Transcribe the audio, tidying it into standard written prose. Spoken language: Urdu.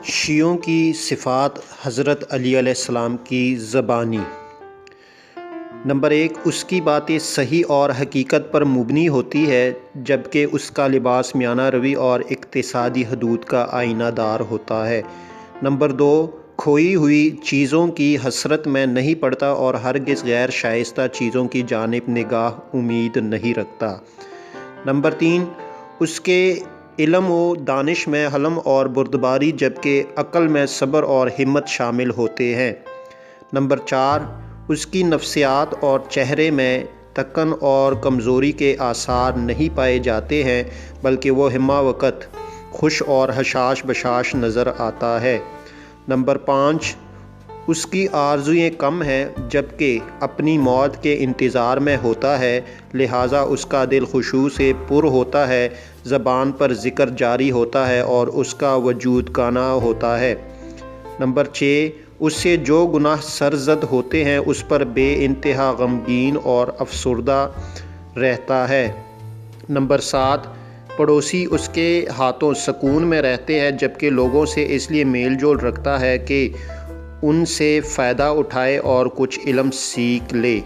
شیعوں کی صفات حضرت علی علیہ السلام کی زبانی۔ نمبر 1، اس کی باتیں صحیح اور حقیقت پر مبنی ہوتی ہے، جبکہ اس کا لباس میانہ روی اور اقتصادی حدود کا آئینہ دار ہوتا ہے۔ نمبر 2، کھوئی ہوئی چیزوں کی حسرت میں نہیں پڑتا اور ہرگز غیر شائستہ چیزوں کی جانب نگاہ امید نہیں رکھتا۔ نمبر 3، اس کے علم و دانش میں حلم اور بردباری جبکہ عقل میں صبر اور ہمت شامل ہوتے ہیں۔ نمبر 4، اس کی نفسیات اور چہرے میں تکن اور کمزوری کے آثار نہیں پائے جاتے ہیں، بلکہ وہ ہمہ وقت خوش اور حشاش بشاش نظر آتا ہے۔ نمبر 5، اس کی آرزوئیں کم ہیں جبکہ اپنی موت کے انتظار میں ہوتا ہے، لہٰذا اس کا دل خشوع سے پر ہوتا ہے، زبان پر ذکر جاری ہوتا ہے اور اس کا وجود کانا ہوتا ہے۔ نمبر 6، اس سے جو گناہ سرزد ہوتے ہیں اس پر بے انتہا غمگین اور افسردہ رہتا ہے۔ نمبر 7، پڑوسی اس کے ہاتھوں سکون میں رہتے ہیں جبکہ لوگوں سے اس لیے میل جول رکھتا ہے کہ ان سے فائدہ اٹھائے اور کچھ علم سیکھ لے۔